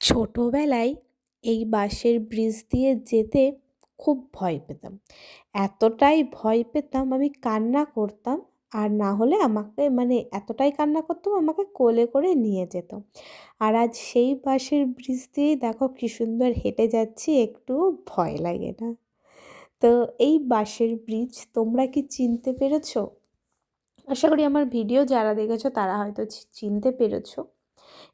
ছোটোবেলায় এই বাঁশের ব্রিজ দিয়ে যেতে খুব ভয় পেতাম। এতটাই ভয় পেতাম আমি কান্না করতাম। আর না হলে আমাকে এতটাই কান্না করতাম আমাকে কোলে করে নিয়ে যেত। আর আজ সেই বাঁশের ব্রিজ দিয়েই দেখো কী সুন্দর হেঁটে যাচ্ছি, একটুও ভয় লাগে না। তো এই বাঁশের ব্রিজ তোমরা কি চিনতে পেরেছো? আশা করি আমার ভিডিও যারা দেখেছো তারা হয়তো চিনতে পেরেছো।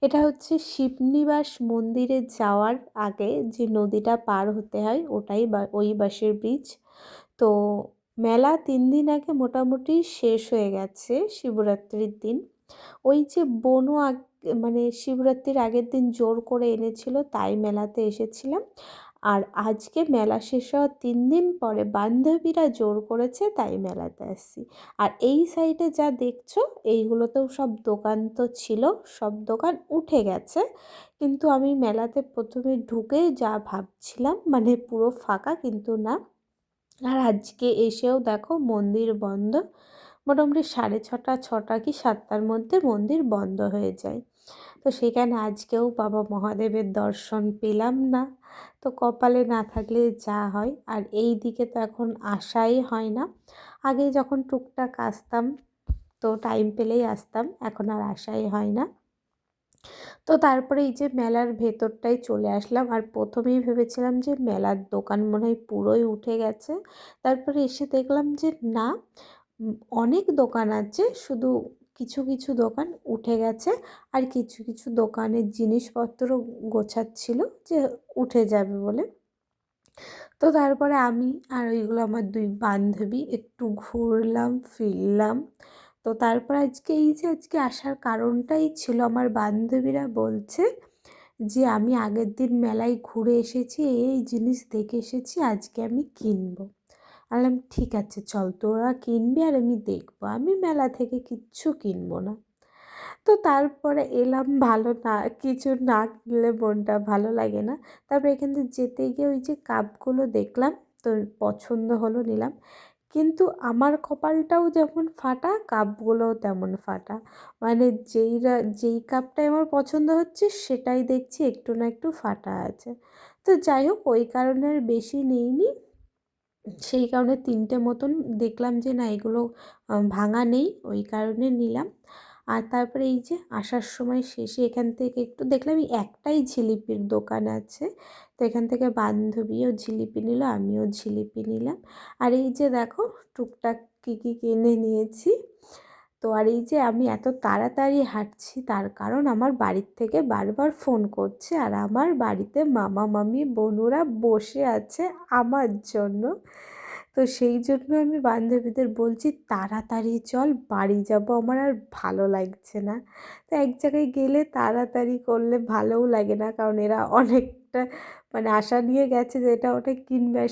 এটা হচ্ছে শিবনিবাস মন্দিরে যাওয়ার আগে যে নদীটা পার হতে হয় ওটাই ওই বাঁশের ব্রিজ। তো মেলা 3 দিন আগে মোটামুটি শেষ হয়ে গেছে, শিবরাত্রির দিন। ওই যে বনু শিবরাত্রির আগের দিন জোর করে এনেছিল তাই মেলাতে এসেছিলাম। আর আজকে মেলা শেষ হওয়ার 3 দিন পরে বান্ধবীরা জোর করেছে তাই মেলাতে আসছি। আর এই সাইডে যা দেখছো এইগুলোতেও সব দোকান তো ছিল, সব দোকান উঠে গেছে। কিন্তু আমি মেলাতে প্রথমে ঢুকে যা ভাবছিলাম পুরো ফাঁকা, কিন্তু না। আর আজকে এসেও দেখো মন্দির বন্ধ। মোটামুটি 6:30 কি 7টার মধ্যে মন্দির বন্ধ হয়ে যায়। তো সেখানে আজকেও বাবা মহাদেবের দর্শন পেলাম না। তো কপালে না থাকলে যা হয়। আর এই দিকে তো এখন আসাই হয় না। আগে যখন টুকটাক আসতাম তো টাইম পেলেই আসতাম, এখন আর আসাই হয় না। তো তারপরে এই যে মেলার ভেতরটাই চলে আসলাম। আর প্রথমেই ভেবেছিলাম যে মেলার দোকান মনে হয় পুরোই উঠে গেছে। তারপরে এসে দেখলাম যে না, অনেক দোকান আছে, শুধু কিছু কিছু দোকান উঠে গেছে। আর কিছু কিছু দোকানের জিনিসপত্র গোছাচ্ছিল যে উঠে যাবে বলে। তো তারপরে আমি আর ওইগুলো আমার 2 বান্ধবী একটু ঘুরলাম ফিরলাম। তো তারপর আজকে আসার কারণটাই ছিল, আমার বান্ধবীরা বলছে যে আমি আগের দিন মেলায় ঘুরে এসেছি, এই জিনিস দেখে এসেছি, আজকে আমি কিনবো। বললাম ঠিক আছে চল, তোরা কিনবি আর আমি দেখবো, আমি মেলা থেকে কিচ্ছু কিনবো না। তো তারপরে এলাম, ভালো না কিছু না কিনলে মনটা ভালো লাগে না। তারপরে এখান থেকে যেতে গিয়ে ওই যে কাপগুলো দেখলাম, তো পছন্দ হলো, নিলাম। কিন্তু আমার কপালটাও যেমন ফাটা, কাপগুলোও তেমন ফাটা। যেই কাপটাই আমার পছন্দ হচ্ছে সেটাই দেখছি একটু না একটু ফাটা আছে। তো যাই হোক, ওই কারণে আর বেশি নিইনি। সেই কারণে 3টে মতন দেখলাম যে না, এগুলো ভাঙা নেই, ওই কারণে নিলাম। আর তারপরে এই যে আসার সময় শেষে এখান থেকে একটু দেখলাম এই একটাই জিলিপির দোকান আছে। তো এখান থেকে বান্ধবীও জিলিপি নিল, আমিও জিলিপি নিলাম। আর এই যে দেখো টুকটাক কী কী কিনে নিয়েছি। তো আর এই যে আমি এত তাড়াতাড়ি হাঁটছি তার কারণ আমার বাড়ির থেকে বারবার ফোন করছে, আর আমার বাড়িতে মামা মামি বোনুরা বসে আছে আমার জন্য। তো সেই জন্য আমি বান্ধবীদের বলছি তাড়াতাড়ি চল, বাড়ি যাব, আমার আর ভালো লাগছে না। তো এক জায়গায় গেলে তাড়াতাড়ি করলে ভালোও লাগে না, কারণ এরা অনেকটা আশা নিয়ে গেছে যে এটা ওটা কিনবে, আর